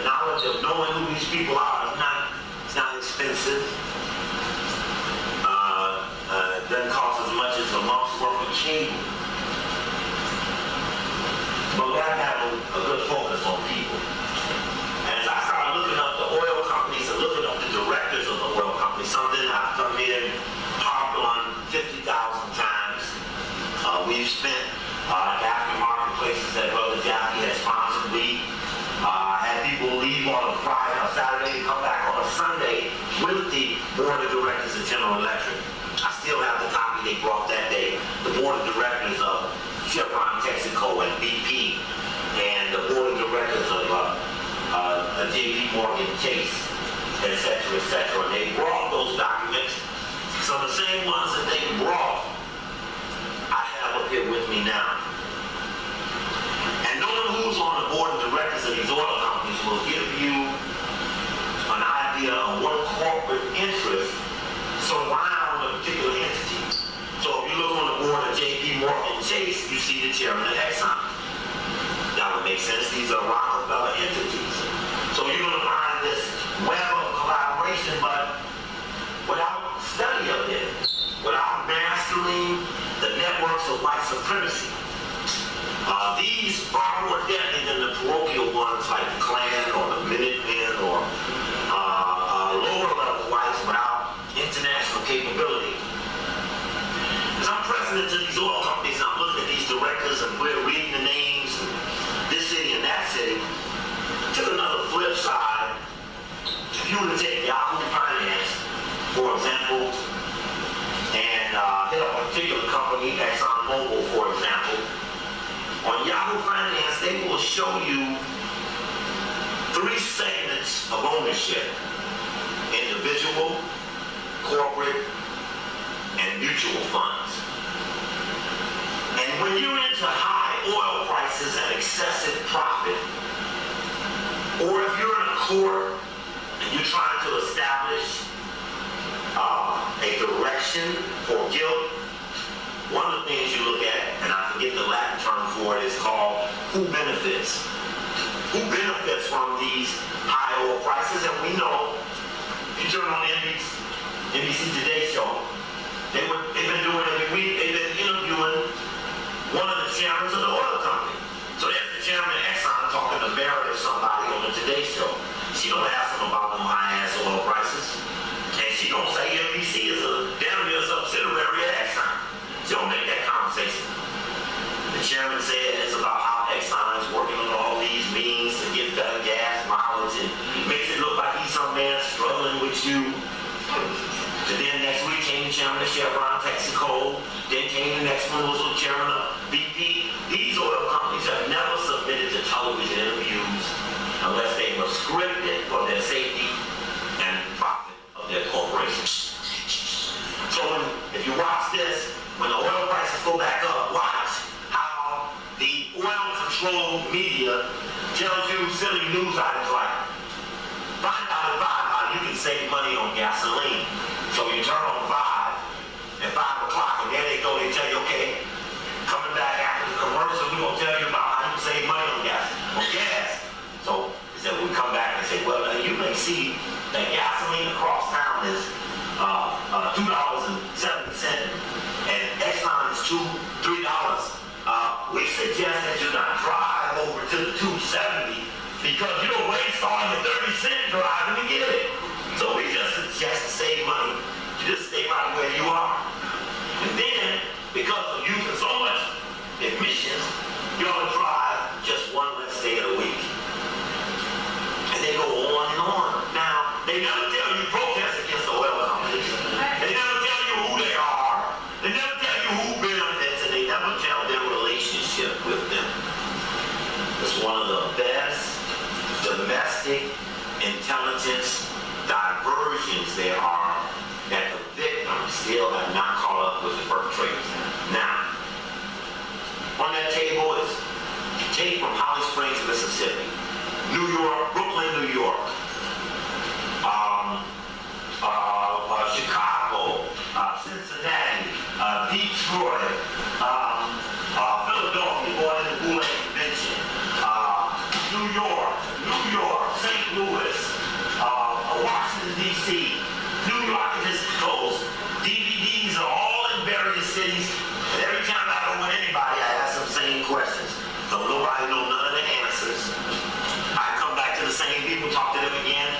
the knowledge of knowing who these people are is it's not expensive. It doesn't cost as much as a month's worth of cable. But we have to have a good focus on people. And as I started looking up the oil companies and looking up the directors of the oil companies, something I've come in harped on 50,000 times. We've spent after marketplaces that Brother Jackie had sponsored. We had people leave on a Friday or Saturday and come back on a Sunday with the board of directors of General Electric. I still have the copy they brought that day. The board of directors of Chevron, Texaco, and BP, and the board of directors of J.P. Morgan Chase, etc., etc. And they brought those documents. So the same ones that they brought, I have up here with me now. And knowing who's on the board of directors of these oil companies will give you an idea of what corporate interests surround a particular entity. So if you look on the board of J.P. Morgan Chase, you see the chairman of Exxon. That would make sense. These are Rockefeller entities. So you're going to find this web of collaboration, but without study of it, without mastering the networks of white supremacy. These far more deadly than the parochial ones like the Klan or the Minutemen or lower level whites without international capability. As I'm president of these oil companies and I'm looking at these directors and we're reading the names and this city and that city, to another flip side, if you were to take Yahoo Finance, for example, and hit up a particular company, ExxonMobil, for example, on Yahoo Finance, they will show you 3 segments of ownership: individual, corporate, and mutual funds. And when you're into high oil prices and excessive profit, or if you're in a court and you're trying to establish a direction for guilt, one of the things you look at, and I forget the Latin term for it, is called who benefits. Who benefits from these high oil prices? And we know, if you turn on NBC Today show, they've been doing every week, they've been interviewing one of the chairmen of the oil company. So there's the chairman of Exxon talking to Barrett or somebody on the Today show. She don't ask them about them high-ass oil prices. And she don't say NBC is a damn near subsidiary of Exxon. She don't make that conversation. The chairman says about how Exxon is working on all these means to get better gas mileage and makes it look like he's some man struggling with you. And then next week came the chairman of Chevron, Texaco. Then came the next one was the chairman of BP. These oil companies have never submitted to television interviews unless they were scripted for their safety and profit of their corporation. So if you watch this, when the oil prices go back up, watch how the oil-controlled media tells you silly news items like, find out how you can save money on gasoline. So you turn on 5 at 5 o'clock, and there they go, they tell you, okay, coming back after the commercial, we're going to tell you about how you can save money on gas. So he said, we come back and say, well, you may see that gasoline across town is $2.70, and Exxon is $3. We suggest that you not drive over to the 270 because you don't waste all your 30-cent driving to get it. So we just suggest to save money, you just stay right where you are. And then, because of using so much emissions, you ought to drive just one less day of the week. And they go on and on. Now, they never tell you protest against the oil companies. They never tell you who they are. They never tell you who benefits, and they never tell their relationship with them. It's one of the best domestic intelligence diversions there are that the victims still have not caught up with the perpetrators. Now, on that table is tape from Holly Springs, Mississippi, New York, Brooklyn, New York, York, St. Louis, Washington, D.C., New York, it just goes. DVDs are all in various cities, and every time I go with anybody, I ask them the same questions. So nobody knows none of the answers. I come back to the same people, talk to them again.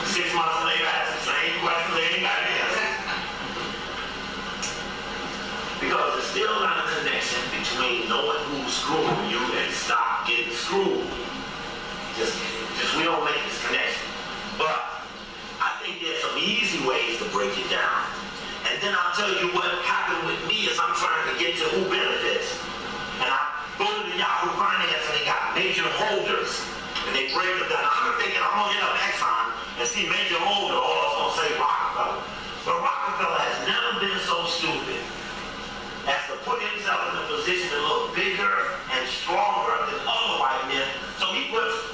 6 months later, I ask the same questions, they ain't got the answers. Because there's still not a connection between knowing who's screwing you and stop getting screwed. Just we don't make this connection. But I think there's some easy ways to break it down. And then I'll tell you what happened with me as I'm trying to get to who benefits. And I go to the Yahoo Finance and they got major holders. And they break them down. I'm thinking I'm going to hit up Exxon and see major holder. Oh, it's going to say Rockefeller. But Rockefeller has never been so stupid as to put himself in a position to look bigger and stronger than other white men. So he puts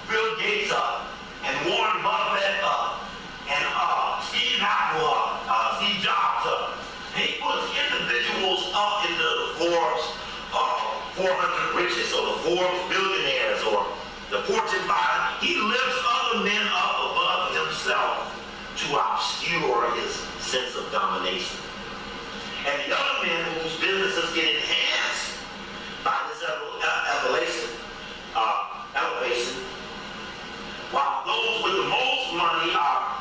Bill Gates up, and Warren Buffett up, and Steve Apple up, Steve Jobs up. And he puts individuals up into the Forbes 400 richest, or the Forbes billionaires, or the Fortune 500. He lifts other men up above himself to obscure his sense of domination. And the other men whose businesses get enhanced by this elevation, while those with the most money are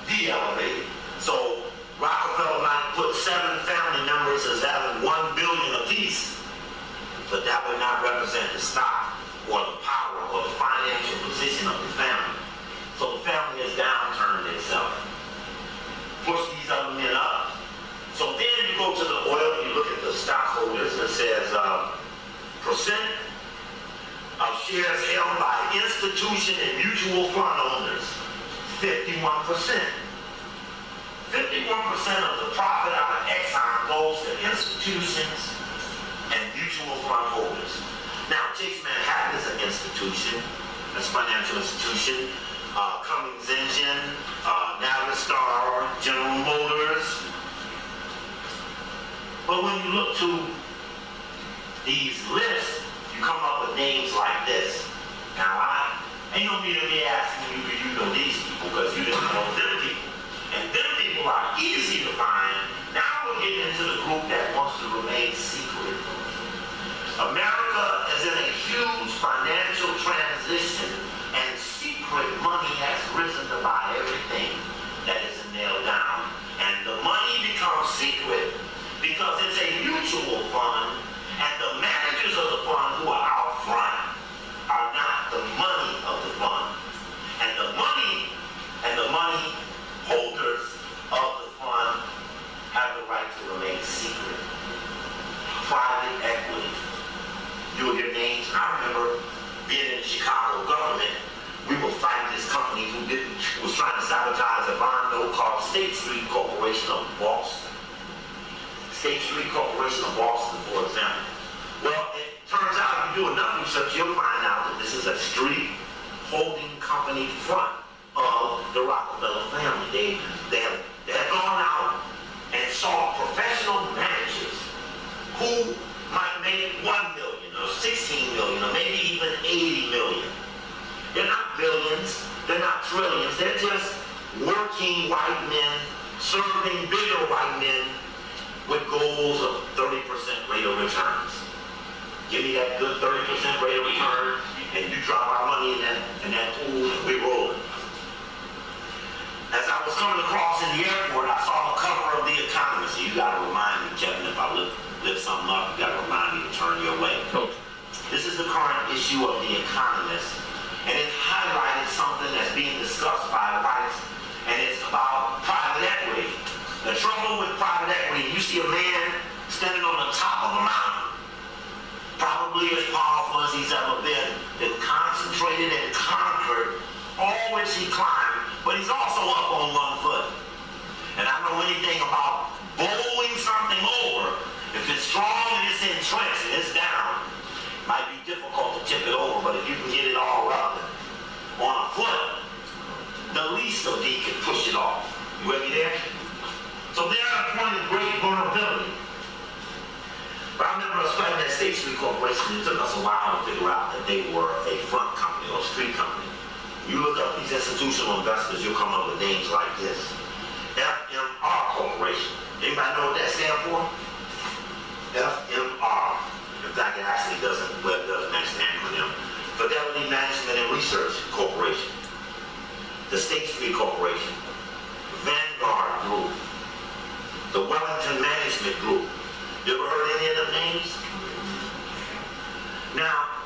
de-elevated. So Rockefeller might put 7 family members as having $1 billion apiece, but that would not represent the stock or the power or the financial position of the family. So the family has downturned itself. Push these other men up. So then you go to the oil, you look at the stockholders, and it says percent of shares held by institution and mutual fund owners, 51%. 51% of the profit out of Exxon goes to institutions and mutual fund holders. Now, Chase Manhattan is an institution, that's a financial institution. Cummins Engine, Navistar, General Motors. But when you look to these lists, you come up with names like this. Now, I ain't no need to be asking you, do you know these people? Because you didn't know them people. And them people are easy to find. Now we're getting into the group that wants to remain secret. America is in a huge financial transition, and secret money has risen to buy everything that isn't nailed down. And the money becomes secret because it's a mutual fund, and the managers of the fund who are out front are not the money of the fund. And the money holders of the fund have the right to remain secret. Private equity. You'll hear names. I remember being in the Chicago government, we were fighting this company who was trying to sabotage a bond note called State Street Corporation of Boston. State Street Corporation of Boston, for example. Well, it turns out if you do enough research, you'll find out that this is a street holding company front of the Rockefeller family. They have gone out and sought professional managers who might make $1 million or $16 million or maybe even $80 million. They're not billions, they're not trillions, they're just working white men serving bigger white men with goals of 30% rate of returns. Give me that good 30% rate of return, and you drop our money in that pool, and we roll it. As I was coming across in the airport, I saw the cover of The Economist. You gotta remind me, Kevin, if I lift something up, you gotta remind me to turn your way. This is the current issue of The Economist, and it highlighted something that's being discussed by whites, and it's about private equity. The trouble with private equity, you see a man standing on the top of a mountain, probably as powerful as he's ever been, that concentrated and conquered all which he climbed, but he's also up on one foot. And I don't know anything about bowling something over. If it's strong and it's entrenched and it's down, it might be difficult to tip it over, but if you can get it all up on a foot, the least of thee can push it off. You with me there? So they're at a point of great vulnerability. But I remember us fighting that State Street Corporation. It took us a while to figure out that they were a front company. or a street company. You look up these institutional investors, you'll come up with names like this. FMR Corporation. Anybody know what that stands for? FMR. In fact, it actually doesn't, well, it does mention the acronym. Fidelity Management and Research Corporation. The State Street Corporation. Vanguard Group. The Wellington Management Group. You ever heard any of them names? Now,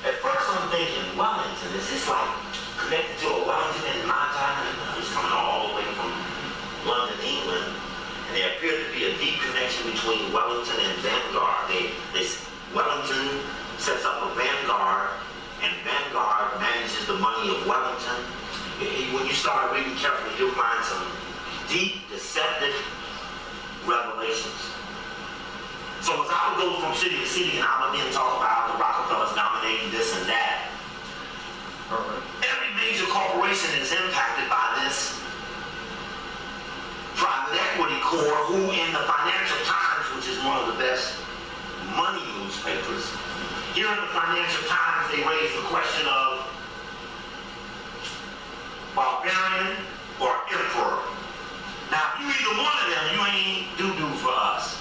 at first I'm thinking, Wellington, is this like connected to a Wellington in my time? It's coming all the way from London, England. And there appeared to be a deep connection between Wellington and Vanguard. Wellington sets up a Vanguard, and Vanguard manages the money of Wellington. When you start reading carefully, you'll find some deep, deceptive revelations. So as I would go from city to city, and I would then talk about the Rockefellers dominating this and that, every major corporation is impacted by this private equity core, who in the Financial Times, which is one of the best money newspapers, here in the Financial Times, they raise the question of barbarian or emperor. Now, if you either one of them, you ain't doo-doo for us.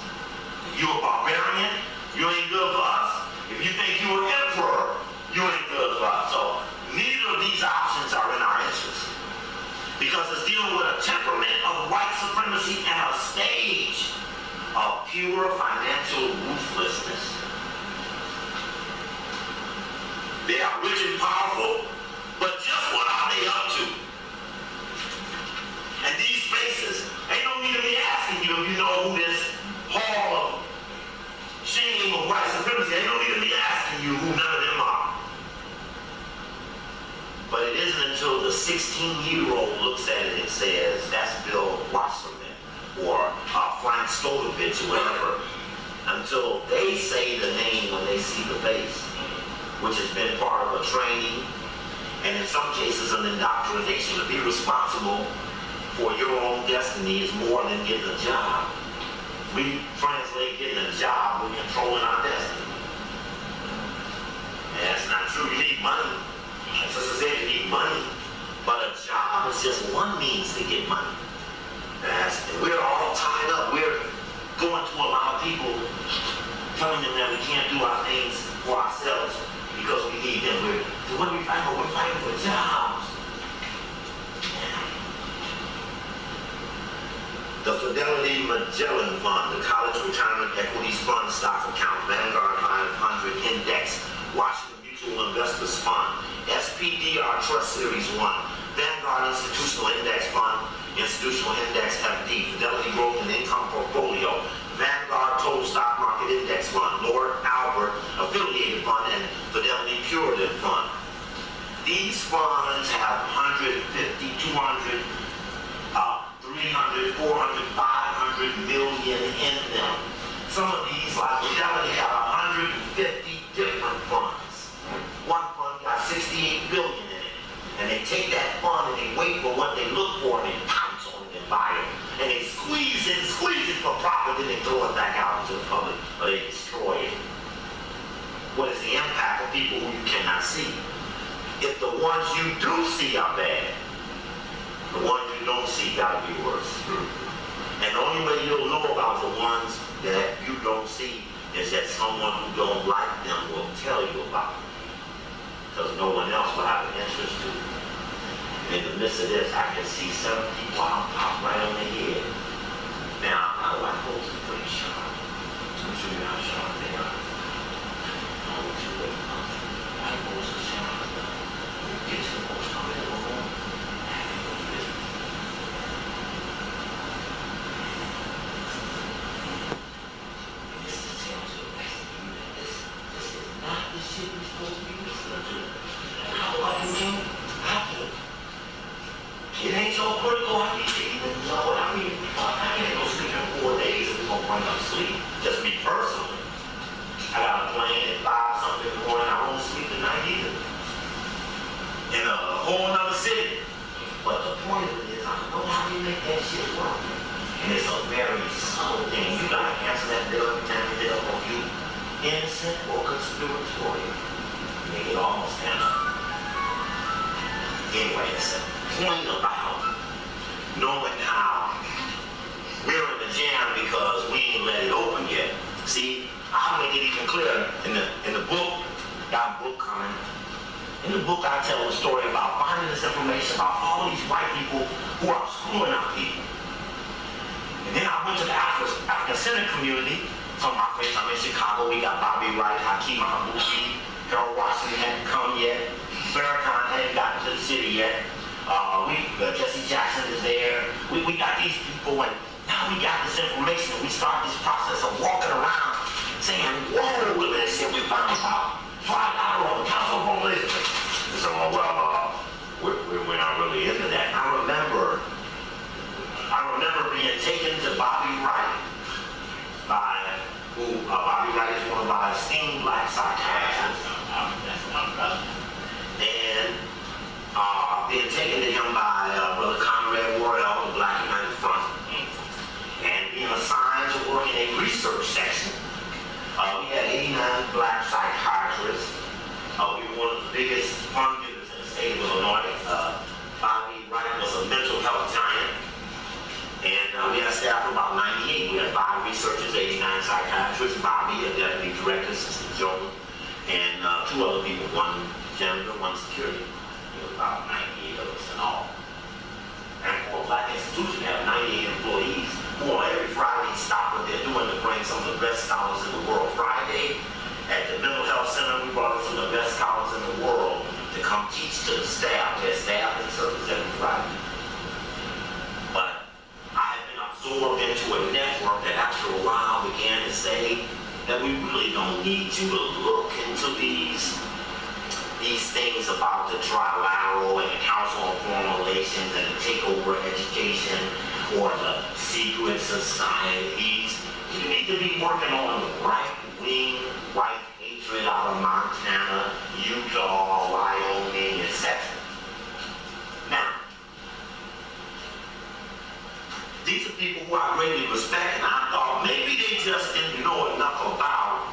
If you're a barbarian, you ain't good for us. If you think you're an emperor, you ain't good for us. So neither of these options are in our interest, because it's dealing with a temperament of white supremacy and a stage of pure financial ruthlessness. They are rich and powerful, but just what are they up to? And these spaces, ain't no need of me asking you if you know who this hall of shame of white supremacy, ain't no need of me asking you who none of them are. But it isn't until the 16-year-old looks at it and says, that's Bill Wasserman or Frank Stolovich or whatever, until they say the name when they see the face, which has been part of a training and in some cases an indoctrination. To be responsible for your own destiny is more than getting a job. We translate getting a job with controlling our destiny. And that's not true. You need money. As Sister said, you need money. But a job is just one means to get money. And we're all tied up. We're going to a lot of people, telling them that we can't do our things for ourselves because we need them. So what are we fighting for? We're fighting for jobs. The Fidelity Magellan Fund, the College Retirement Equities Fund Stock Account, Vanguard 500 Index, Washington Mutual Investors Fund, SPDR Trust Series 1, Vanguard Institutional Index Fund, Institutional Index FD, Fidelity Growth and Income Portfolio, Vanguard Total Stock Market Index Fund, Lord Albert Affiliated Fund, and Fidelity Curative Fund. These funds have 150, 200, 300, 400, 500 million in them. Some of these, like Fidelity, have 150 different funds. One fund got 68 billion in it. And they take that fund and they wait for what they look for and they pounce on it and buy it. And they squeeze it for profit, then they throw it back out into the public, or they destroy it. What is the impact of people who you cannot see? If the ones you do see are bad, the ones you don't see gotta be worse. And the only way you'll know about the ones that you don't see is that someone who don't like them will tell you about them, because no one else will have an interest to. And in the midst of this, I can see 7 people pop right on the head. Now, our white folks are pretty sharp. I'm sure you how sharp they are. I want you to wake up. White folks are sharp. Get to the most come in the room. It ain't so critical, I need to even know it. I mean, I can't go sleep in 4 days and it's gonna bring up sleep. Just me personally. I got a plane at 5 something in the morning, I won't sleep at night either. In a whole other city. But the point of it is, I know how you make that shit work. And it's a very subtle thing. You gotta answer that bill every time you hit up on you. Innocent or conspiratorial. Make it almost stand up. Anyway, it's a point about knowing how we're in the jam because we ain't let it open yet. See, I'll make it even clearer in the book. Got a book coming. In the book, I tell a story about finding this information about all these white people who are screwing our people. And then I went to the African Center community. Some of my friends, I'm in Chicago. We got Bobby Wright, Hakeem Mahmoudi, Harold Washington hadn't come yet. Farrakhan hadn't gotten to the city yet. Jesse Jackson is there. We got these people, and now we got this information. We start this process of walking around saying, whoa, look at this shit we found out. Trilateral, Council of Elizabeth. So, we're not really into that. I remember being taken to Bobby Wright Bobby Wright is one of our esteemed black psychiatrists. And being taken to him by Brother Conrad Worrell, the Black United Front, and being assigned to work in a research section. We had 89 black psychiatrists. We were one of the biggest fund givers in the state of Illinois. Bobby Wright was a mental health giant. And we had staff of about 98. We had 5 researchers, 89 psychiatrists, Bobby, a deputy director, Assistant Joan, and 2 other people, 1 janitor, 1 security. It was about 98 of us in all. And for a black institution, we have 98 employees who on every Friday stop what they're doing to bring some of the best scholars in the world. Friday, at the Mental Health Center, we brought in some of the best scholars in the world to come teach to the staff. Their staff in service every Friday. But I have been absorbed into a network that after a while began to say that we really don't need you to look into these things about the trilateral and the Council on Foreign Relations and the takeover education or the secret societies. You need to be working on the right-wing white hatred out of Montana, Utah, Wyoming, etc. Now, these are people who I greatly respect, and I thought maybe they just didn't know enough about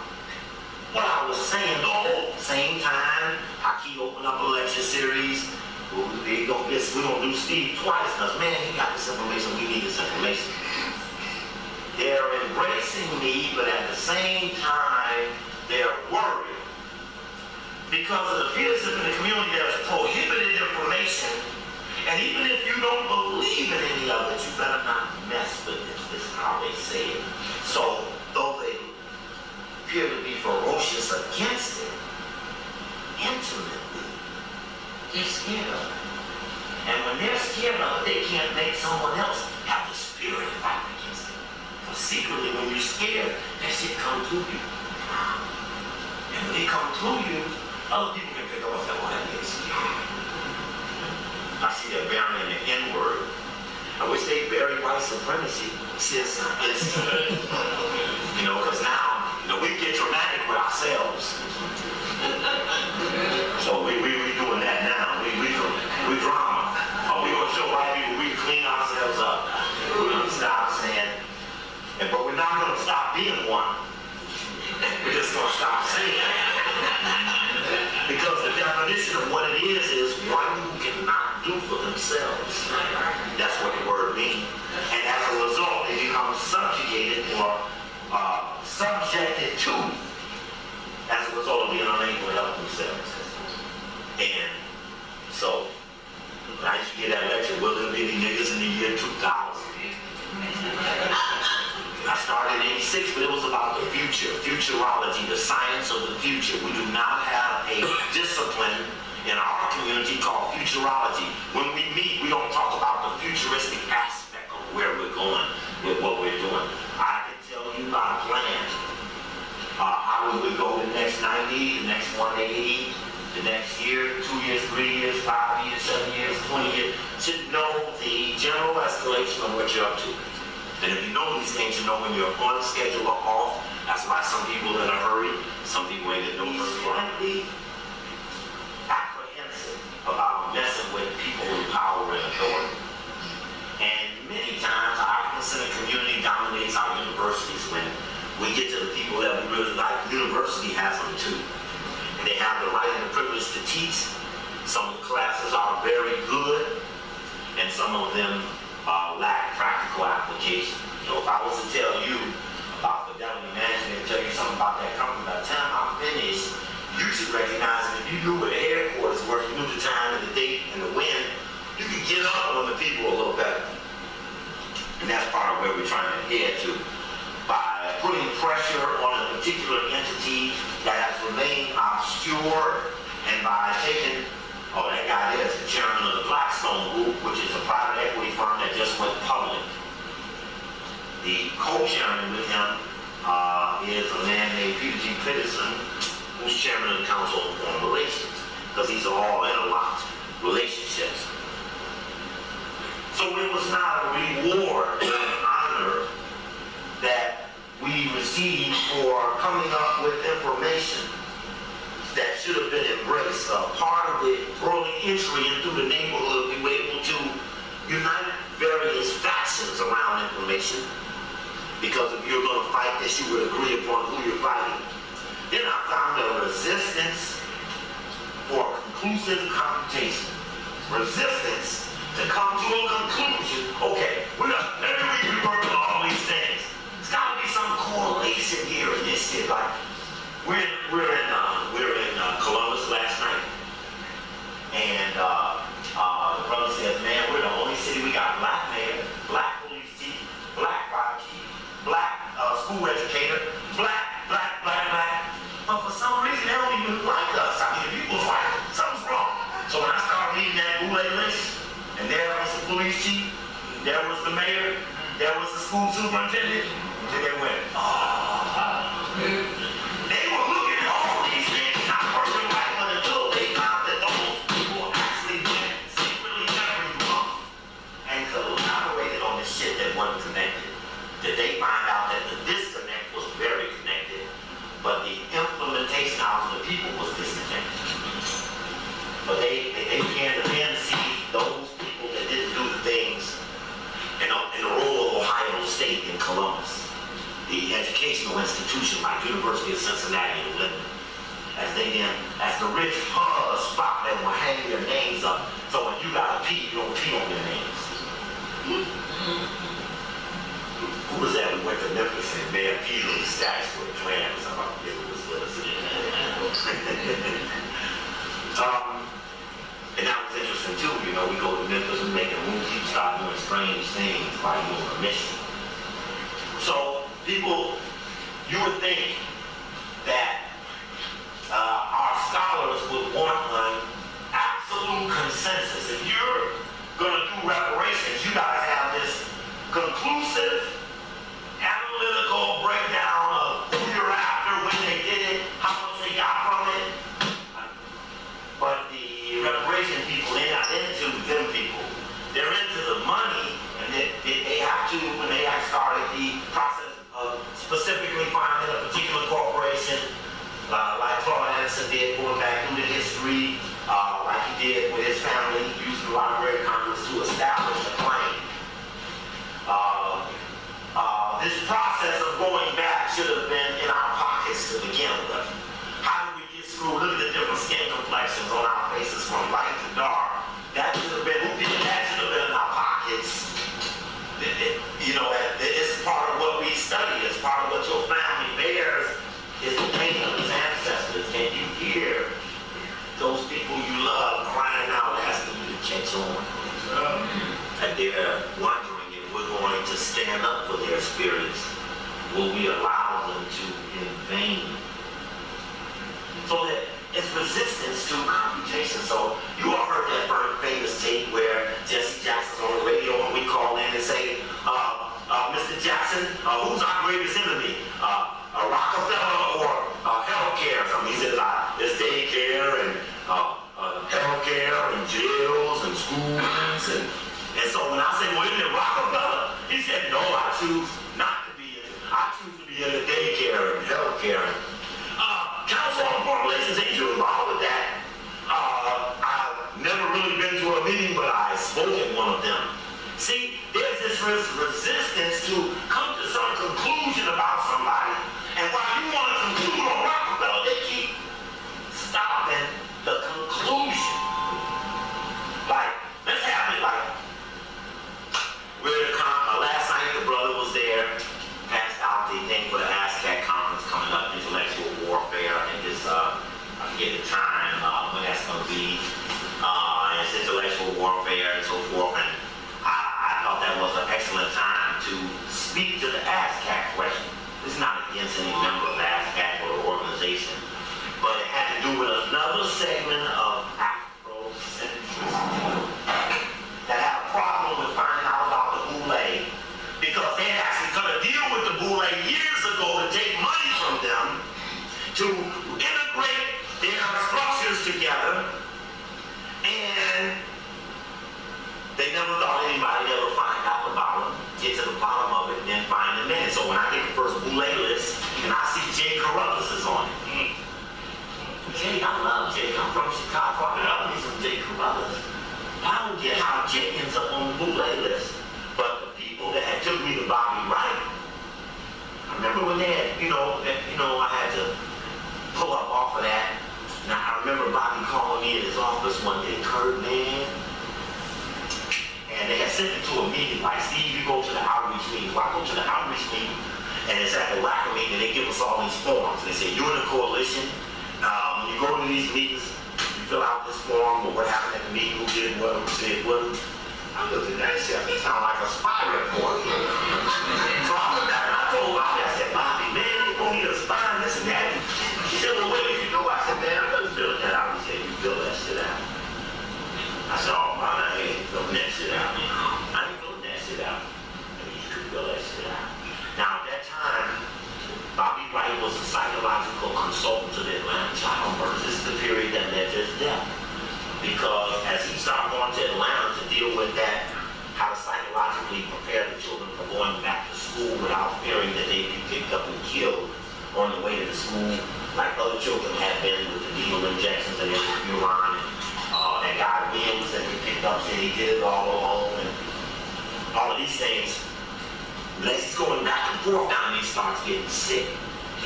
what I was saying. Though, same time, Haki opened up a lecture series. We're going to do Steve twice, because man, he got this information, we need this information. They're embracing me, but at the same time, they're worried. Because it appears that in the community there's prohibited information, and even if you don't believe in any of it, you better not mess with it. This is how they say it. So, though they appear to be ferocious against it, intimately, they're scared of it. And when they're scared of it, they can't make someone else have the spirit to fight against it. But secretly, when you're scared, that shit comes through you. And when they come through you, other people can pick up and say, well, that is scary. I see they're burying the N-word. I wish they buried white supremacy. Because now, we get dramatic with ourselves. So we doing that now. We drama. We gonna show white people we clean ourselves up. We're gonna stop saying, but we're not gonna stop being one. We're just gonna stop saying it. Because the definition of what it is one who cannot do for themselves. That's what the word means. And as a result, they become subjugated or subjected to as a result of being unable to help themselves. And so, I used to get that lecture, will there be any niggas in the year 2000? I started in 86, but it was about the future, futurology, the science of the future. We do not have a discipline in our community called futurology. When we meet, we don't talk about the futuristic aspect of where we're going with what we're doing. I can tell you by plan how we would go the next 90, the next 180, the next year, 2 years, 3 years, 5 years, 7 years, 20 years, to know the general escalation of what you're up to. And if you know these things, you know when you're on schedule or off. That's why some people in a hurry, some people ain't in no hurry. Apprehensive about messing with people with power and authority. And many times our African Center community dominates our universities. When we get to the people that we really like, the university has them too. And they have the right and the privilege to teach some of the classes are very good, and some of them lack practical application. You know, if I was to tell you about Fidelity Management, tell you something about that company, by the time I finish, you should recognize that if you knew where the headquarters were, you knew the time and the date and the when, you could get up on the people a little better. And that's part of where we're trying to head to. By putting pressure on a particular entity that has remained obscure, and by taking, oh, that guy there is the chairman of the Blackstone Group, which is a private equity firm that just went public. The co-chairman with him is a man named Peter G. Peterson, who's chairman of the Council on Foreign Relations, because these are all interlocked relationships. So it was not a reward or an honor that we received for coming up with information that should have been embraced. Part of the early entry into the neighborhood, we were able to unite various factions around information, because if you're going to fight this, you would agree upon who you're fighting. Then I found a resistance for conclusive computation. Resistance to come to a conclusion. Okay, every week we work on all these things. There's got to be some correlation here in this shit. Like, we're in Columbus last night, and the brother says, man, we're the only city we got black mayor, black police chief, black fire chief, black school educator, black. But for some reason, they don't even like us. I mean, the people's like, something's wrong. So when I started reading that Boulay list, and there was the police chief, there was the mayor, there was the school superintendent, and they went, They were looking at all these things, not working right, but until they found that those people actually went secretly every month and collaborated on the shit that wasn't connected. Did they find out that the disconnect was very connected, but the implementation out to the people was disconnected. But they began to then see those people that didn't do the things in the role of Ohio State in Columbus, the educational institution like University of Cincinnati and Lincoln, as the rich spot that will hang their names up. So when you got a P, you don't pee on their names. Who was that? We went to Memphis and Mayor Peter was stacks for the Klan or something. I forget who was with us. And that was interesting too. You know, we go to Memphis and make a move, people start doing strange things like doing a mission. So people, you would think that our scholars would want an absolute consensus. If you're going to do reparations, you got to have this conclusive, analytical breakdown of who you're after, when they did it, how much they got from it. But the reparation people, they're not into them people. They're into the money, and they have to, when they have started the process of specifically finding a particular corporation, like Claude Anderson did, going back through the history, like he did with his family, using the Library of Congress to establish a claim. This process of going back should have been in our pockets to begin with. How do we get screwed? Look at the different skin complexions on our faces from light to dark. That should have been, who did that should have been in our pockets. It's part of what we study. It's part of what your family bears, is the pain of its ancestors. Can you hear those people you love crying out, asking you to catch on? And they're wondering if we're going to stand up for their spirits. Will we allow them to in vain? So that it's resistance to computation. So you all heard that famous tape where Jesse Jackson's on the radio and we call in and say, Mr. Jackson, who's our greatest enemy? Rockefeller or healthcare? He says, it's daycare and healthcare and jails and schools. And so when I say, well, isn't it Rockefeller? He said, no, I choose not to be in it. I choose to be in the daycare and healthcare. Council on Foreign Relations, ain't you involved with that? I've never really been to a meeting, but I spoke at one of them. See, there's this resistance to come to some conclusion about somebody, and while you want to conclude on Rockefeller, they keep stopping the conclusion. to the ASCAC question. It's not against any member of the ASCAC or the organization, but it had to do with another segment of Afrocentricity that had a problem with finding out about the Boule, because they had actually cut a deal with the Boule years ago to take money from them to integrate their structures together, and they never thought anybody would ever find out about them, get to the bottom of it, and then find them in. So when I get the first Boule list, and I see Jay Carruthers is on it. Jay, I love Jay. I'm from Chicago. I love me some Jay Carruthers. I don't get how Jay ends up on the Boule list. But the people that had took me to Bobby Wright, I remember when they had, I had to pull up off of that. Now, I remember Bobby calling me in his office one day, Kurt, man. And they had sent me to a meeting, like, Steve, you go to the outreach meeting. Well, I go to the outreach meeting, and it's at the LACA meeting, and they give us all these forms. They say, you're in a coalition. When you go to these meetings, you fill out this form, or what happened at the meeting, who did what, who said what. I looked at that and said, this sounds like a spy report. So I looked at it, and I told Bobby, I said, Bobby, man, they don't need a spy and this and that. He said, well, wait, you know, I said, man, I couldn't fill that out. He said, you fill that shit out. I said, oh, man, I ain't filling that shit out. I ain't filling that shit out. I mean, you could fill that shit out. Now, at that time, Bobby Wright was a psychological consultant to the Atlanta child murders. This is the period that led to his death. Because as he started going to Atlanta to deal with that, how to psychologically prepare the children for going back to school without fearing that they'd be picked up and killed on the way to the school, like other children had been with the needle injections and interferon, and that guy Williams that we picked up said he did it all alone, and all of these things. But as he's going back and forth down, he starts getting sick.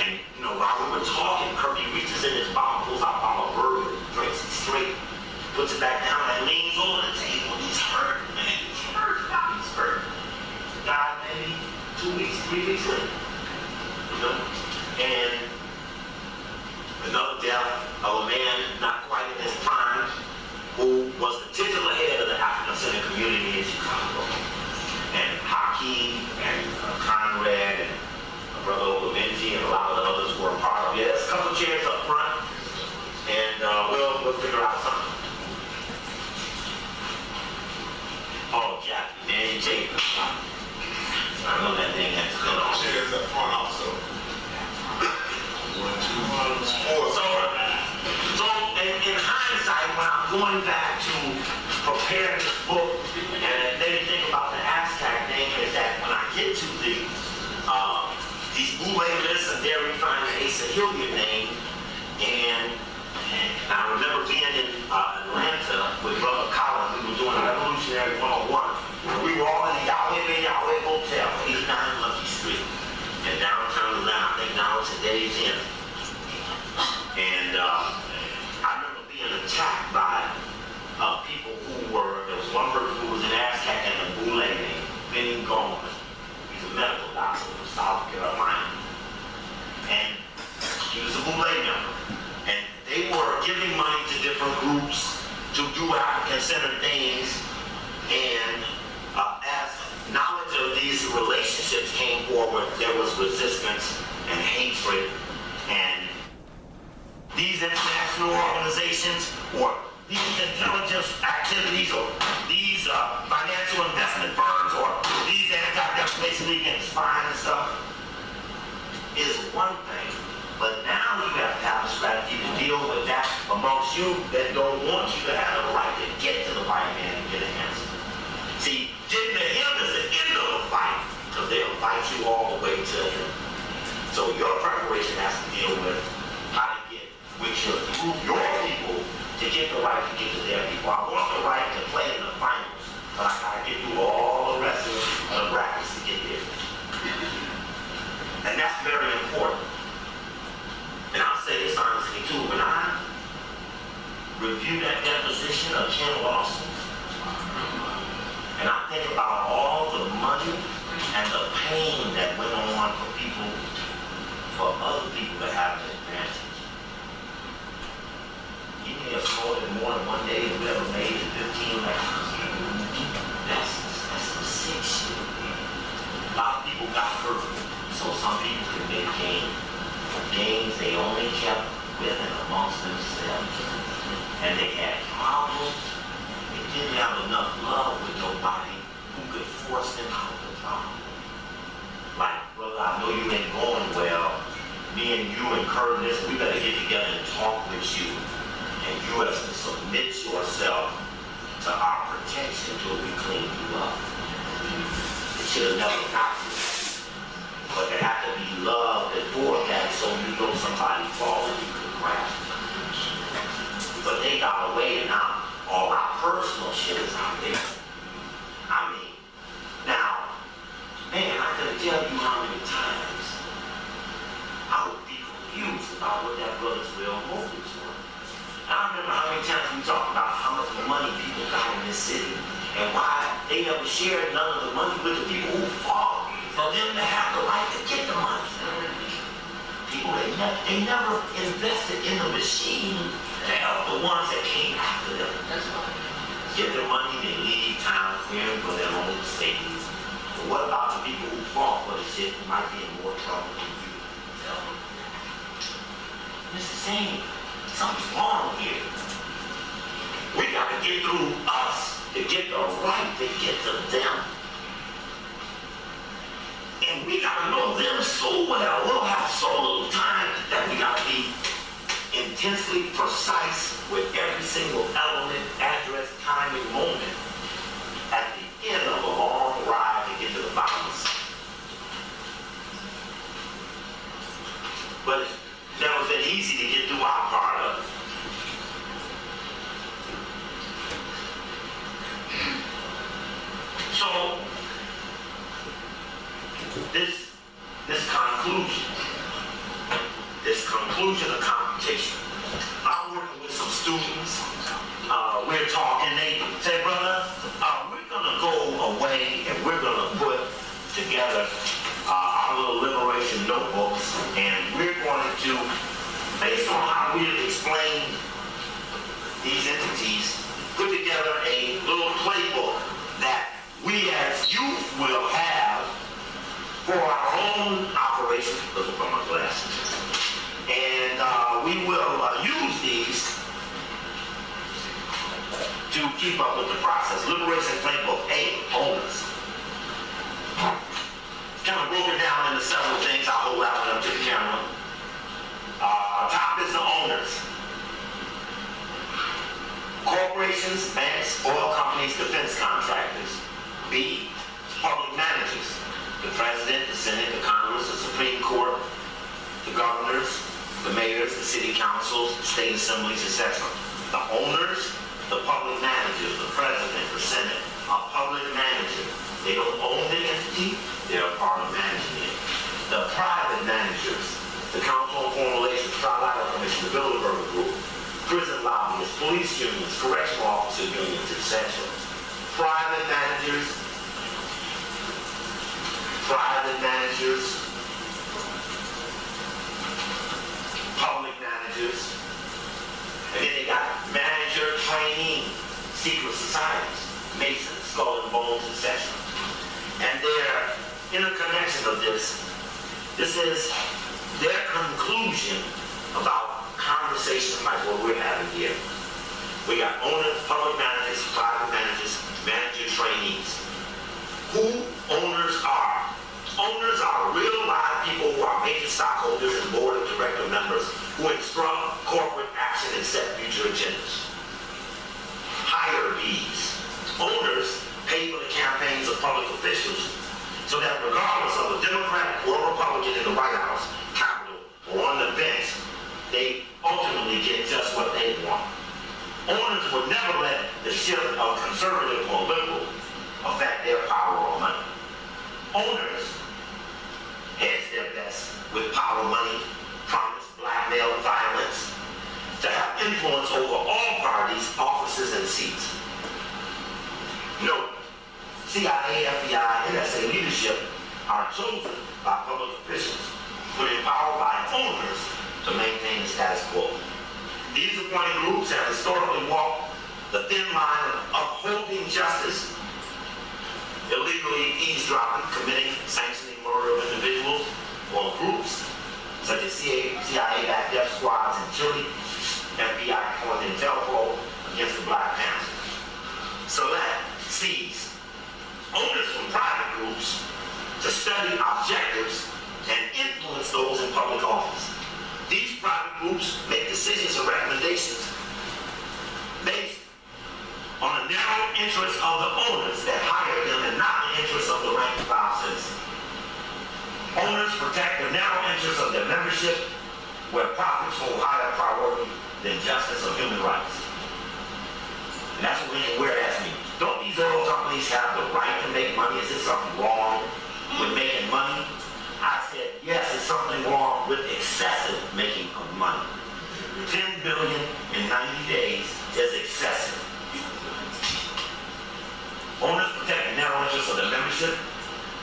And while we were talking, Kirby reaches in his bottle, pulls out a bottle of bourbon, drinks it straight, puts it back down, and leans over the table. He's hurt, man. He's hurt. He's hurt. Died maybe 2 weeks, 3 weeks later. And another death of a man not quite in his prime, who was the titular head of the African Center community in Chicago. And Haki and Conrad and Brother Benji and a lot of the others were a part of it. There's a couple chairs up front, and we'll figure out something. Oh, Jackie, man, Jake. I know that thing has to come on. Chairs up front also. 1, 2, 3, 4. So in hindsight, when I'm going back to prepare this book, and it made me think about the ASCAC thing, is that when I get to these Boule lists and dairy refined Asa Hilliard name, and I remember being in Atlanta with Brother Collins. We were doing a Revolutionary 101. We were all in the Yahweh Hotel, 89 Lucky Street, in downtown Atlanta. I think now it's a Days Inn. And I remember being attacked by people there was one person who was in ASCAC and a Boule named Benny Gomes. He's a medical doctor from South Carolina. And he was a Boule member. And they were giving money to different groups to do African-centered things. And as knowledge of these relationships came forward, there was resistance and hatred. And these international organizations, or these intelligence activities, or these financial investment firms, or these anti-defamation league and spying and stuff, is one thing. But now you have to have a strategy to deal with that amongst you that don't want you to have the right to get to the white man and get an answer. See, getting to him is the end of the fight, because they'll fight you all the way to him. So your preparation has to deal with how to get with your people to get the right to get to their people. I want the right to play in the finals, but I gotta get through all the rest of the brackets to get there. And that's very important. And I'll say this honestly too, when I review that deposition of Ken Lawson, and I think about all the money and the pain that went on for people, for other people to have an advantage. He may have sold it more than one day and we ever made in 15 lectures. That's some sick shit. A lot of people got hurt until we clean you up. It should have never got to that. But there had to be love before that, so you know somebody falling, you could grab them. But they got away, and now all our personal shit is out there. I mean, now, man, I couldn't tell you how many times I would be confused about what that brother's real motives were. And I remember how many times we talked about how much money people got in this city and why they never shared none of the money with the people who fought for them to have the right to get the money. People, they never invested in the machine to help the ones that came after them. That's right. Get their money, they leave town fearing for their own safety. But what about the people who fought for the shit who might be in more trouble than you? Tell them. It's the same. Something's wrong here. We got to get through us to get the right to get to them. And we got to know them so well. We'll have so little time that we got to be intensely precise with every single element, address, timing, moment at the end of a long ride to get to the bottom of something. But it's never been easy to get through our part of it. So, this conclusion of computation, I'm working with some students. We're talking. They say, brother, we're gonna go away and we're gonna put together our little liberation notebooks, and we're going to, based on how we explain these entities, put together a little playbook that we as youth will have for our own operations. Looking for my glasses. And we will use these to keep up with the process. Liberation Playbook A, owners. Kind of broken down into several things. I'll hold that one up to the camera. Top is the owners. Corporations, banks, oil companies, defense contractors. B, public managers. The president, the Senate, the Congress, the Supreme Court, the governors, the mayors, the city councils, the state assemblies, etc. The owners, the public managers, the president, the Senate, a public manager. They don't own the entity, they're a part of managing it. The private managers, the Council on Foreign Relations, Trilateral Commission, the Bilderberg Group, prison lobbyists, police unions, correctional officer unions, etc. Private managers, public managers, and then they got manager training, secret societies, Masons, Skull and Bones, etc. And their interconnection of this is their conclusion about conversations like what we're having here. We got owners, public managers, private managers, manager trainees. Who owners are? Owners are real live people who are major stockholders and board of director members who instruct corporate action and set future agendas. Hierarchies. Owners pay for the campaigns of public officials so that regardless of a Democrat or Republican in the White House, Capitol, or on the bench, they ultimately get just what they want. Owners would never let the shift of conservative or liberal affect their power or money. Owners hedge their bets with power, money, promise, blackmail, and violence to have influence over all parties, offices, and seats. Note, CIA, FBI, NSA leadership are chosen by public officials, but empowered by owners to maintain the status quo. These appointed groups have historically walked the thin line of upholding justice, illegally eavesdropping, committing, sanctioning murder of individuals or groups such as CIA-backed death squads in Chile, FBI-appointed Interpol against the Black Panthers. Select, seize, owners from private groups to study objectives and influence those in public office. These private groups make decisions and recommendations based on the narrow interest of the owners that hired them and not the interest of the rank and file citizens. Owners protect the narrow interest of their membership where profits hold higher priority than justice or human rights. And that's what whereas means. Don't these oil companies have the right to make money? Is there something wrong with making money? I said, yes, there's something wrong with excessive making of money. 10 billion in 90 days is excessive. Owners protect the narrow interests of their membership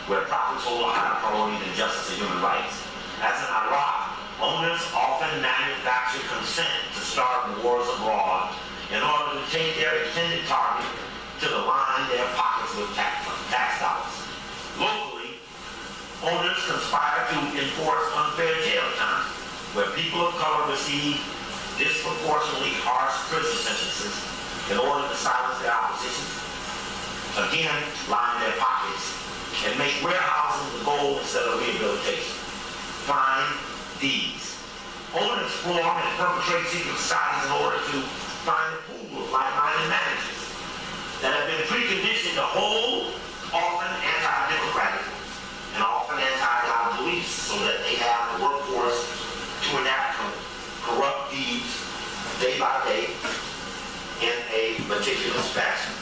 where profits hold a higher priority than justice and human rights. As in Iraq, owners often manufacture consent to start wars abroad in order to take their intended target to line their pockets with tax dollars. Locally, owners conspire to enforce unfair jail time, where people of color receive disproportionately harsh prison sentences in order to silence their opposition. Again, line their pockets and make warehousing the goal instead of rehabilitation. Find these. Owners form and perpetrate secret societies in order to find a pool of like-minded managers that have been preconditioned to hold often anti-democratic and often anti-God beliefs so that they have the workforce to enact corrupt deeds day by day in a meticulous fashion.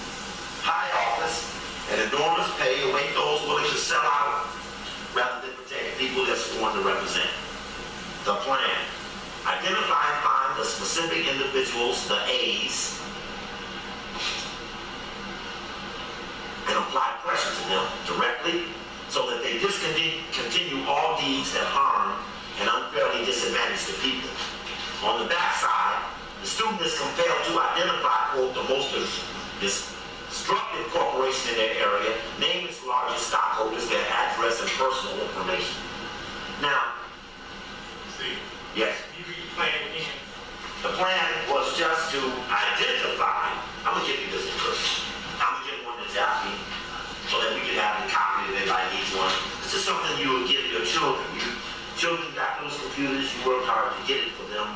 High office and enormous pay await those willing to sell out rather than protect people they're sworn to represent. The plan. Identify and find the specific individuals, the A's, and apply pressure to them directly so that they discontinue all deeds that harm and unfairly disadvantage the people. On the backside, the student is compelled to identify, quote, the most destructive corporation in their area, name its largest stockholders, their address, and personal information. Now, yes. You read the plan again. The plan was just to identify. I'm gonna give you this in person. I'm gonna give one to Jackie so that we can have a copy of it by each one. This is something you would give your children. Children got those computers, you worked hard to get it for them.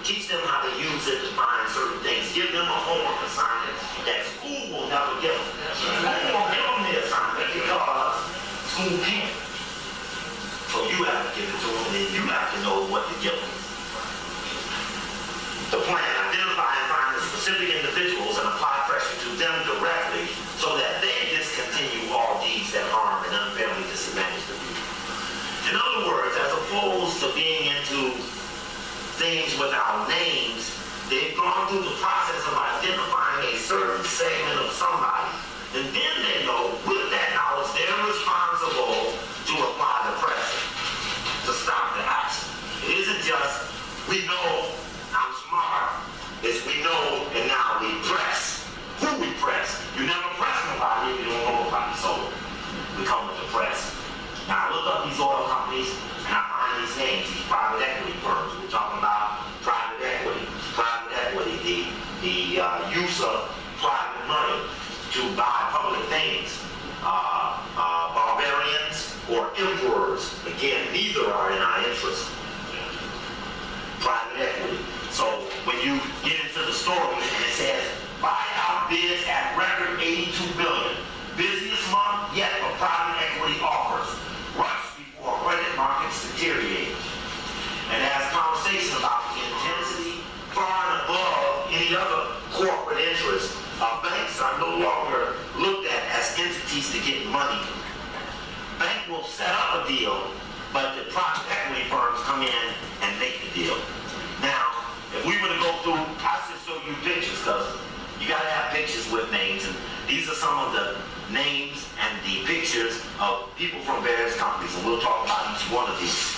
Teach them how to use it to find certain things. Give them a homework assignment that school will never give them. School won't give them the assignment because school can't. So you have to give it to them, and then you have to know what to give them. The plan, identify and find the specific individuals and apply pressure to them directly so that they discontinue all deeds that harm and unfairly disadvantage the people. In other words, as opposed to being into things without names, they've gone through the process of identifying a certain segment of somebody, and then they know, with that knowledge, they're responsible to apply the pressure to stop the action. It isn't just, we know I'm smart, it's we know and now we press. Who we press? You never press nobody if you don't know nobody, so we come with the press. Now I look up these oil companies and I find these names, these private equity firms. We're talking about private equity, the use of private money to buy public things. Barbarians or emperors, again, neither are in our interest. Private equity. So when you get into the story and it says buyout bids at record 82 billion, busiest month yet for private equity offers, rush before credit markets deteriorate. And as conversation about the intensity far and above any other corporate interest, banks are no longer looked at as entities to get money. Bank will set up a deal, but the private equity firms come in and make the deal. Now, if we were to go through, I should show you pictures because you got to have pictures with names, and these are some of the names and the pictures of people from various companies, and we'll talk about each one of these.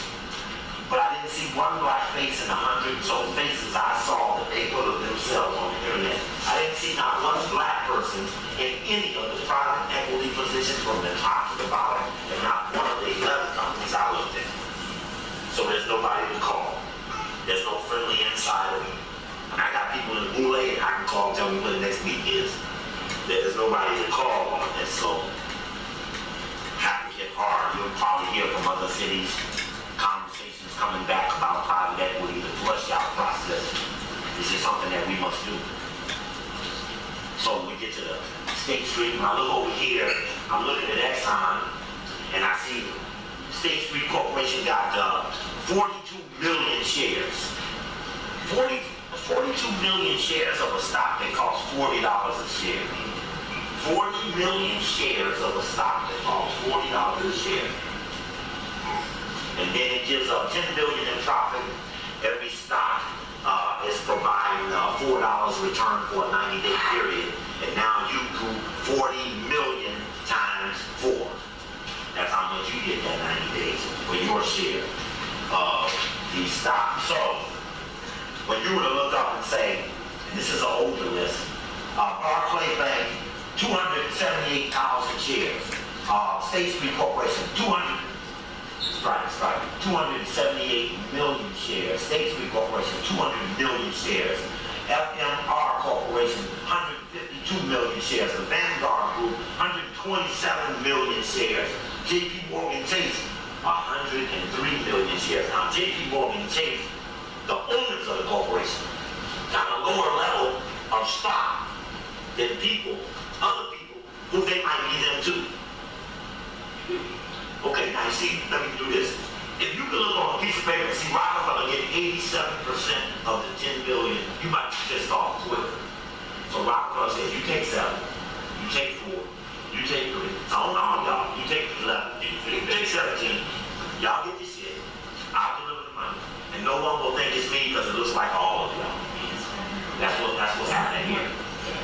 But I didn't see one black face in 100 so faces I saw that they put of themselves on the internet. I didn't see not one black person in any of the private equity positions from the top to the bottom, and not one of the 11 companies I looked at. So there's nobody to call. There's no friendly insider. And I got people in the Boulay I can call and tell me when the next week is. There's nobody to call on this, so have to get hard. You'll probably hear from other cities, conversations coming back about private equity, the flush out process. This is something that we must do. So when we get to the State Street, when I look over here, I'm looking at Exxon, and I see State Street Corporation got 42 million shares. 42 million shares of a stock that costs $40 a share. 40 million shares of a stock that costs $40 a share. And then it gives up $10 billion in profit. Every stock is providing $4 return for a 90-day period. And now you do 40 million times 4. That's how much you get that 90 days for your share of these stocks. So when you were to look up and say, and this is an older list, Barclays Bank, 278,000 shares. State Street Corporation, 278 million shares. State Street Corporation, 200 million shares. FMR Corporation, 152 million shares. The Vanguard Group, 127 million shares. JP Morgan Chase, 103 million shares. Now, JP Morgan Chase, the owners of the corporation, got a lower level of stock than people, other people, who they might be them too. Okay, now you see, let me do this. If you can look on a piece of paper and see Rockefeller getting 87% of the 10 billion, you might be pissed off quicker. So Rockefeller says, you take 7, you take 4, you take 3. Oh no, y'all, you take 11, you take 17. Y'all get this shit. I'll deliver the money. And no one will think it's me because it looks like all of y'all. That's what's happening here.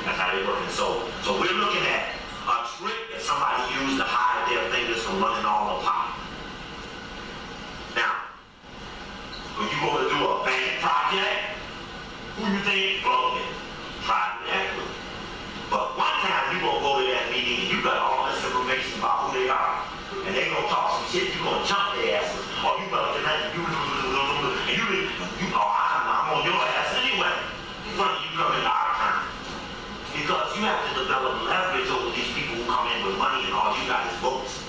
That's how they working. So we're looking at a trick that somebody used to hide their fingers from running all the pop. Now, when you go to do a bank project, who you think floating? Private equity. But one time you gonna go to that meeting and you got all this information about who they are, and they gonna talk some shit, you gonna jump their asses, or you gonna connect you I'm on your ass anyway. Funny you come in our time. Because you have to develop leverage over these people who come in with money and all you got is votes.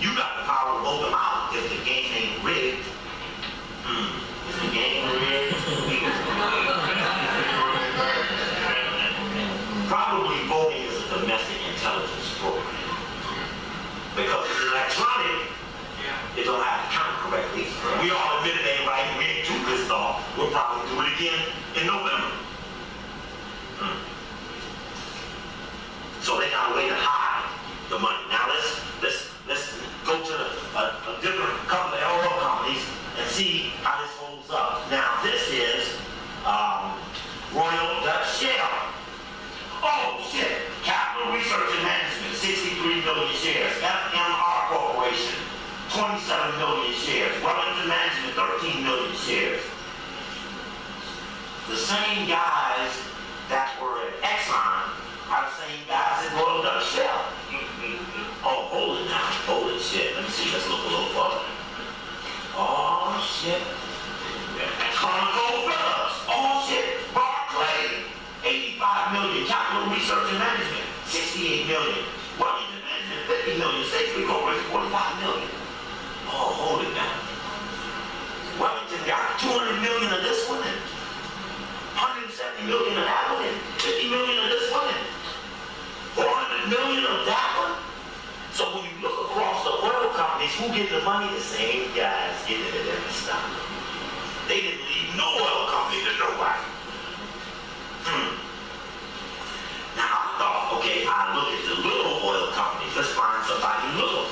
You got the power to vote them out if the game ain't rigged. Is the game rigged? Probably voting is a domestic intelligence program. Because it's electronic, it don't have to count correctly. We all admit it ain't right, we ain't too pissed off. We'll probably do it again in November. So they got a way to hide the money. Now let's go to a different couple of oil companies and see how this holds up. Now this is Royal Dutch Shell. Oh shit! Capital Research and Management, 63 million shares. FMR Corporation, 27 million shares. Wellington Management, 13 million shares. The same guys that were at Exxon are the same guys at Royal Dutch Shell. Oh, hold it now. Hold it, shit. Let me see. Let's look a little further. Oh, shit. ConocoPhillips. Oh, shit. Barclays. 85 million. Capital Research and Management. 68 million. Wellington Management. 50 million. State Street Corporation. 45 million. Oh, hold it now. Wellington got 200 million of this one and 170 million of that one and 50 million of this one and 400 million of that one. So when you look across the oil companies, who get the money? The same guys getting it at every stop. They didn't leave no oil company to nobody. Now I thought, okay, I look at the little oil companies. Let's find somebody little.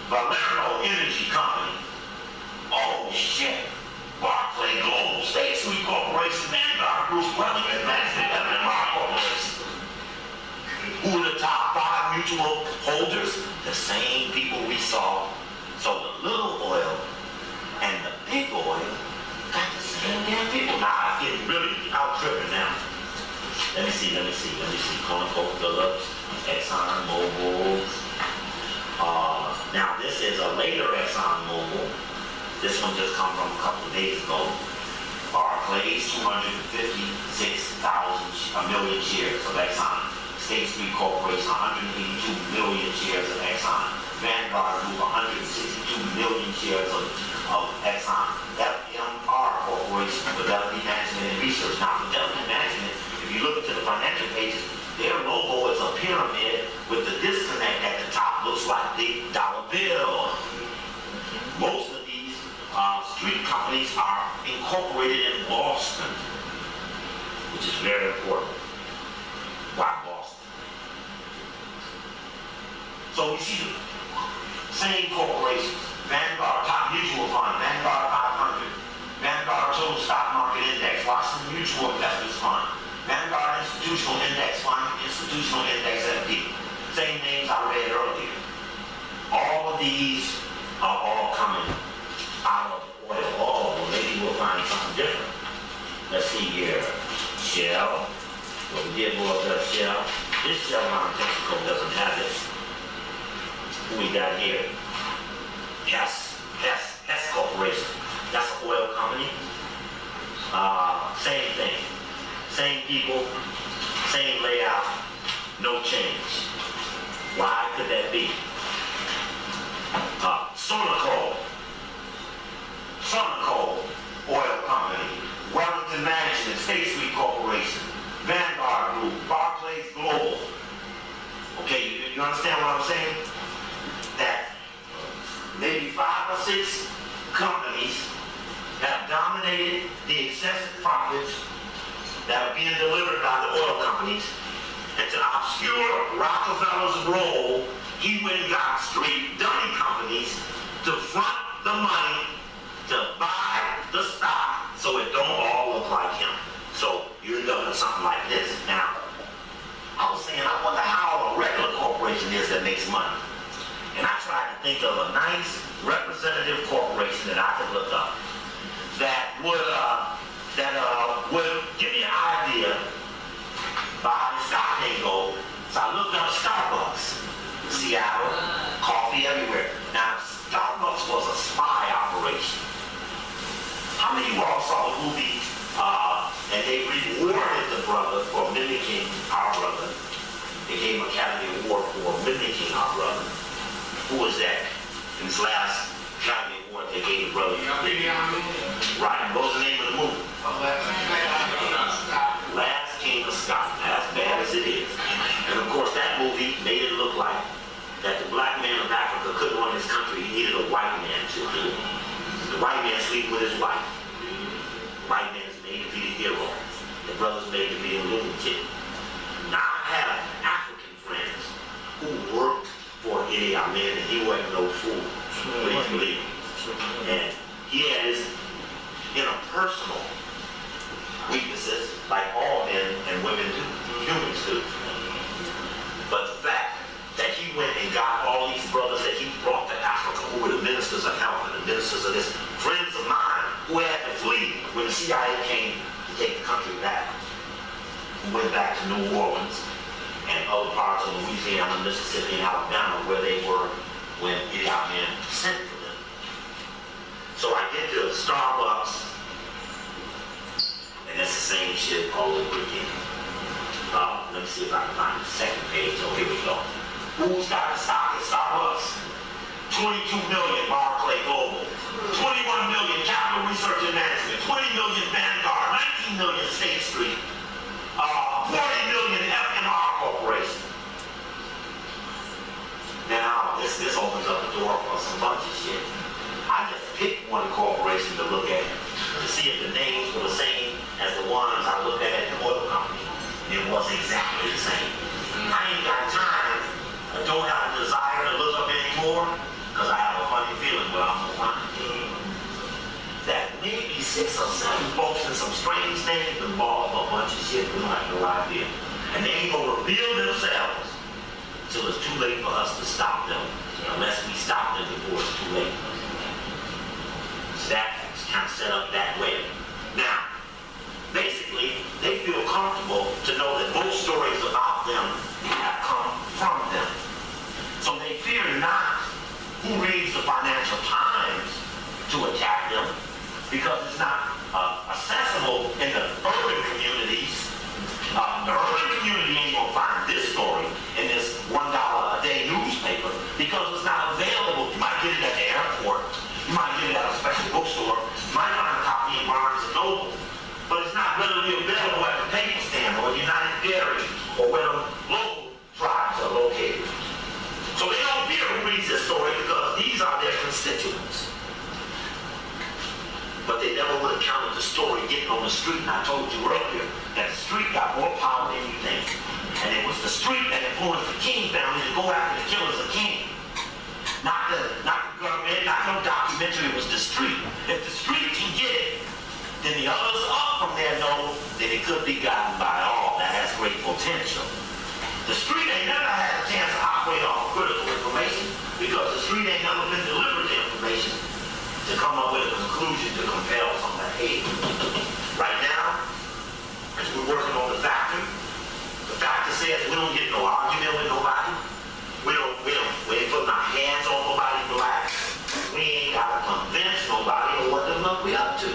Valero Energy Company. Oh shit. Barclays Global, State Street Corporation, Vanguard Group, Wellington Management, FMR Corporation. Who are the top 5 mutual holders? The same people we saw. So the little oil and the big oil got the same damn people. Now it's getting really out tripping now. Let me see. ConocoPhillips, Exxon Mobil. Now this is a later Exxon Mobil. This one just come from a couple of days ago. Barclays, 256 million shares of Exxon. State Street Corporation, 182 million shares of Exxon. Vanguard Group, 162 million shares of Exxon. FMR Corporation, Fidelity Management and research. Now, Fidelity Management, if you look into the financial pages, their logo is a pyramid with the disconnect at the top. Looks like the dollar bill. Most of these street companies are incorporated in Boston, which is very important. Why Boston? So we see the same corporations. Vanguard Top Mutual Fund, Vanguard 500, Vanguard Total Stock Market Index, Washington Mutual Investors Fund, Vanguard Institutional Index Fund, Institutional Index FD. Same names I read earlier. All of these are all coming out of oil. Oh, well, maybe we'll find something different. Let's see here. Shell. Well, we did more of that Shell. This Shell on Texaco doesn't have it. Who we got here? Hess Corporation. That's an oil company. Same thing. Same people, same layout, no change. Why could that be? Sonoco Oil Company, Wellington Management, State Street Corporation, Vanguard Group, Barclays Global. Okay, you understand what I'm saying? That maybe 5 or 6 companies have dominated the excessive profits that are being delivered by the oil companies, and to obscure Rockefeller's role, he went and got straight dummy companies to front the money to buy the stock so it don't all look like him. So you end up with something like this. Now, I was saying, I wonder how a regular corporation is that makes money. And I tried to think of a nice representative corporation that I could look up that would give me an idea by how the stock may go. So I looked up Starbucks, Seattle, coffee everywhere. Now, Starbucks was a spy operation. How many of you all saw the movie, and they rewarded the brother for mimicking our brother? They gave him Academy Award for mimicking our brother. Who was that? In this last Academy Award, they gave the brother. Right, what was the name of the movie? Last King of Scotland. As bad as it is. And of course, that movie made it look like that the black man of Africa couldn't run his country. He needed a white man to do it. The white man sleeping with his wife. The white man is made to be the hero. The brother's made to be a lunatic. Now I have African friends who worked for Idi Amin, and he wasn't no fool. Please believe me. And he had his interpersonal weaknesses, like all men and women do, humans do. But the fact that he went and got all these brothers that he brought to Africa, who were the ministers of health and the ministers of this, friends of mine who had to flee when the CIA came to take the country back, who went back to New Orleans and other parts of Louisiana, Mississippi, and Alabama, where they were when Idi Amin sent for them. So I get to Starbucks, and it's the same shit all over again. Let me see if I can find the second page. Oh, here we go. Who's got the stock at Starbucks? 22 million Barclays Global, 21 million Capital Research and Management, 20 million Vanguard, 19 million State Street, 40 million F&R Corporation. Now, this opens up the door for some bunch of shit. I just picked one corporation to look at to see if the names were the same as the ones I looked at the oil company. It was exactly the same. I ain't got time. I don't have a desire to look up anymore because I have a funny feeling where I'm gonna find that maybe 6 or 7 folks in some strange names involved a bunch of shit we don't have no idea. And they ain't gonna reveal themselves until it's too late for us to stop them, unless we stop them before it's too late. So that's kind of set up that way. Now, basically, they feel comfortable to know that most stories about them have come from them. So they fear not who reads the Financial Times to attack them, because it's not accessible in the urban communities. The urban community ain't gonna find this story in this $1 a day newspaper because it's not available. You might get it at the airport, you might get it at a special bookstore, you might find a copy in Barnes and Noble, but it's not readily at the paper stand or United Dairy or where the local tribes are located. So they don't fear who reads this story because these are their constituents. But they never would have counted the story getting on the street. And I told you earlier that the street got more power than you think. And it was the street that influenced the King family to go after the killers of King. Not the government, not no documentary, it was the street. If the street can get it, then the others up from there know that it could be gotten by all. That has great potential. The street ain't never had a chance to operate off critical information because the street ain't never been delivered the information to come up with a conclusion to compel some behavior. Right now, as we're working on the factor says we don't get no argument with nobody. We ain't putting our hands on nobody's black. We ain't got to convince nobody of what the fuck we up to.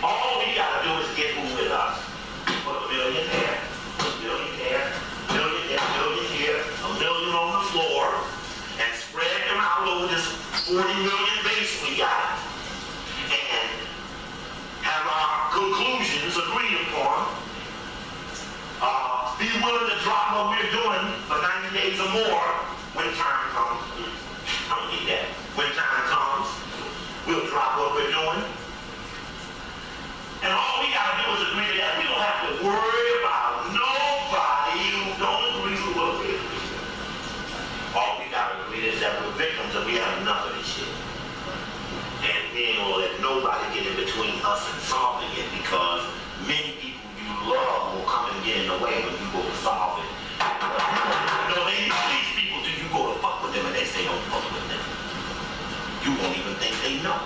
All we got to do is get who with us. Put a million there, a million there, a million here, a million on the floor, and spread them out over this 40 million base we got, and have our conclusions agreed upon. Be willing to drop what we're doing for 90 days or more when time comes. I don't need that. When time comes, we'll drop what we're doing. And all we got to do is agree to that. We don't have to worry about nobody who don't agree with what we agree with. All we got to agree is that we're victims and we have enough of this shit. And we ain't gonna let nobody get in between us and solving it because many people you love will come and get in the way when you go to solve it. You know, they know these people till you go to fuck with them and they say don't fuck with them. You won't even think they know.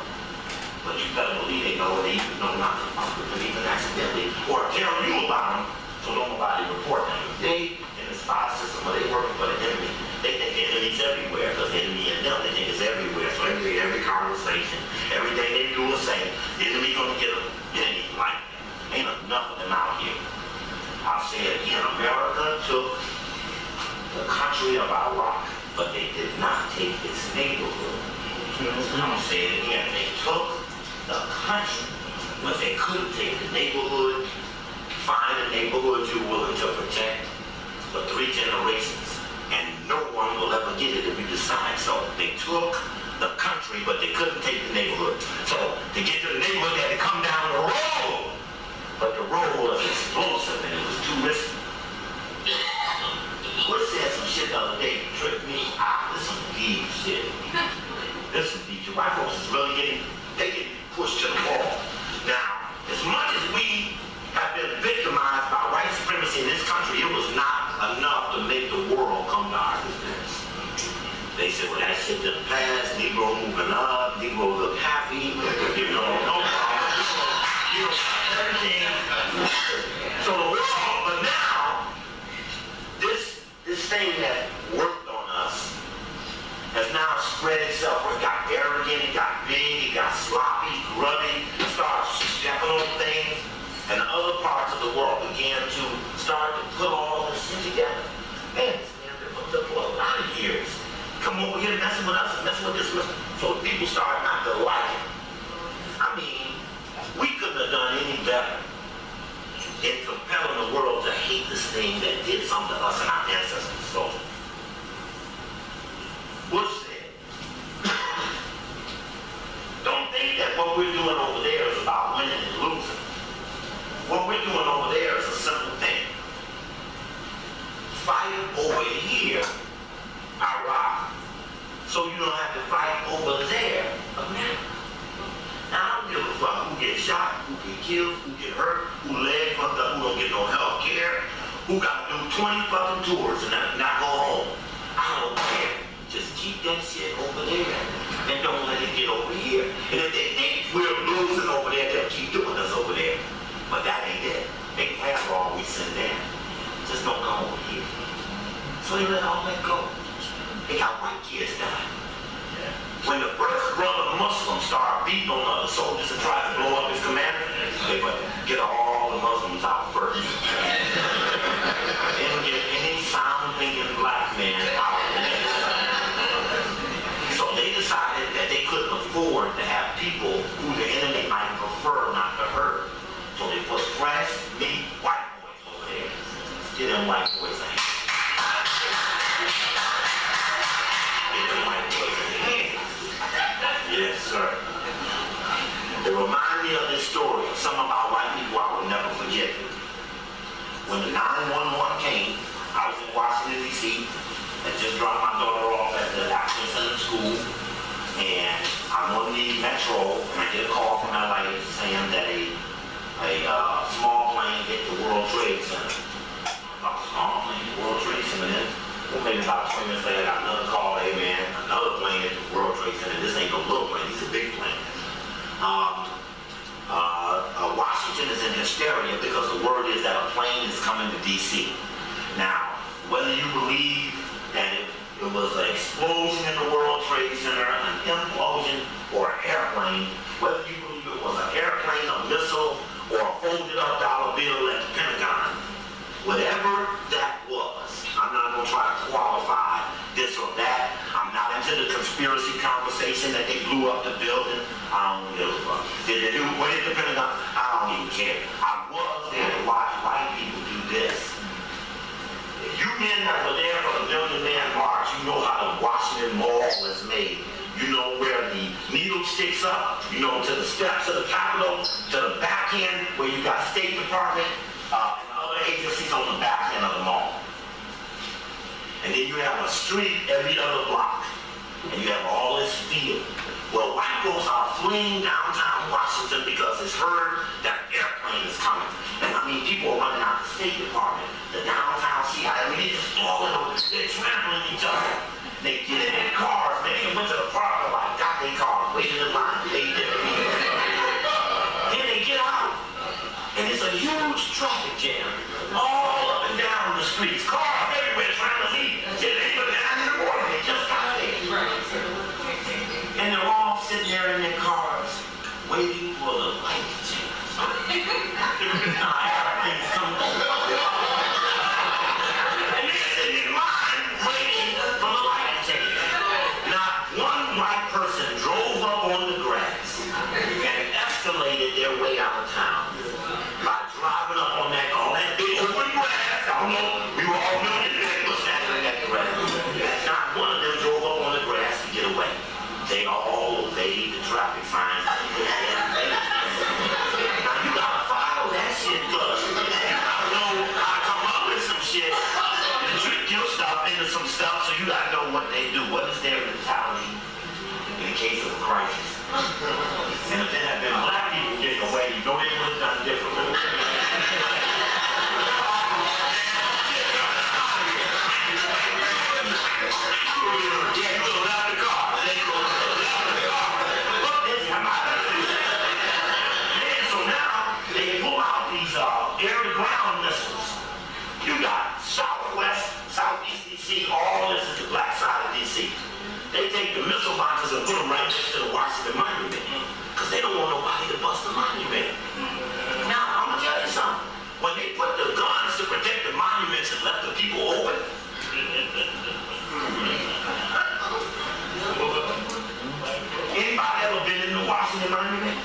But you better believe they know, they even know not to fuck with them even accidentally or tell you about them so don't nobody report them. They in the spy system where they working for the enemy, they think the enemy's everywhere because the enemy and them, they think it's everywhere. So every conversation, everything they do or say, the enemy gonna get them. It ain't like that. Ain't enough of them out here. I'll say it again, America took the country of Iraq, but they did not take its neighborhood. I'm gonna say it again, they took the country, but they couldn't take the neighborhood. Find a neighborhood you're willing to protect for 3 generations, and no one will ever get it if you decide so. They took the country, but they couldn't take the neighborhood. So to get to the neighborhood, they had to come down the road. But the road was explosive and it was too risky. Wood said some shit the other day, tripped me out. This is some deep shit. This is deep. White folks is really getting pushed to the wall. Now, as much as we have been victimized by white supremacy in this country, it was not enough to make the world come to our defense. They said, well, that shit didn't pass, Negro moving up, Negro look happy, you know, no problem, you know, everything. So the world, but now, this thing that worked on us has now spread itself. It got arrogant, it got big, it got sloppy, grubby, started stepping on things, and other parts of the world began to start to put all this shit together. Man, this man been hooked up for a lot of years. Come over here messing with us and messing with this. So people started not to like it. I mean, we couldn't have done any better in compelling the world to hate this thing that did something to us and our ancestors. So, Bush said, don't think that what we're doing over there is about winning and losing. What we're doing over there is a simple thing. Fight over here, Iraq, so you don't have to fight over there, America. Now, I don't give a fuck who gets shot, who get killed, who get hurt, who leg fucked up, who don't get no health care, who got to do 20 fucking tours and not go home. I don't care. Just keep that shit over there and don't let it get over here. And if they think we're losing over there, they'll keep doing us over there. But that ain't it. They can have all we send there. Just don't come over here. So they let all that go. They got white kids dying. When the first brother Muslims started beating on other soldiers and tried to blow up his commander, they would get all the Muslims out first. They didn't get any sound-thinking black man out there. So they decided that they couldn't afford to have people who the enemy might prefer not to hurt. So they put boys meet white boys over there. Get them white boys in. Get them white boys in the hands. Yes, sir. It reminds me of this story, something about white people I will never forget. When the 911 came, I was in Washington, D.C., and just dropped my daughter off at the African Center School, and I'm on the metro, and I get a call from LA saying that a small plane hit the World Trade Center. A small plane hit the World Trade Center, then, well, maybe about 20 minutes later, I got another call, hey man, another plane hit the World Trade Center. This ain't no little plane, these are big planes. Washington is in hysteria because the word is that a plane is coming to D.C. Now, whether you believe that it was an explosion in the World Trade Center, an implosion, or an airplane, whether you believe it was an airplane, a missile, or a folded up dollar bill at the Pentagon, whatever that was, I'm not going to try to qualify this or that. I'm not into the conspiracy conversation that they blew up the building. I don't give a fuck. Did they do what did the Pentagon? I don't even care. I was there to watch white people do this. If you men that were there for the Million Man March, you know how the Washington Mall was made. You know where the needle sticks up, you know, to the steps of the Capitol, to the back end where you got State Department and other agencies on the back end of the mall. And then you have a street every other block. And you have all this field. Well, white folks are fleeing downtown Washington because it's heard that an airplane is coming. And I mean, people are running out of the State Department, the downtown Seattle. I mean, they just falling over. They're trampling each other. They get in their cars. They even went to the park and like got their cars, waited in line, paid their fees. Then they get out. And it's a huge traffic jam all up and down the streets. Cars everywhere trying to leave. They ain't even down in the morning. They just got there. And they're all sitting there in their cars waiting for the light to change. Now, everything's coming on. And they're sitting in line waiting for the light to change. Not one white person drove up on the grass and escalated their way out of town by driving up on all that big open grass. I don't know, we were all millionaires was standing in that grass. Not one of them drove up on the grass to get away. They all obeyed the traffic signs. Now you gotta follow that shit, cause you gotta know how to come up with some shit and trick your stuff into some stuff, so you gotta know what they do. What is their mentality in the case of a crisis? And if there had been black people getting away, you know they would have done differently. Yeah, you go out the car. Then you go out the car. Look, this is my and so now they pull out these air-to-ground missiles. You got Southwest, Southeast DC, all this is the black side of DC. They take the missile launchers and put them right next to the Washington Monument. Because they don't want nobody to bust the monument. Now, I'm going to tell you something. When they put the guns to protect the monuments and left the people open, anybody ever been in the Washington Monument?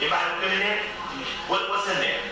Anybody ever been in there? What's in there?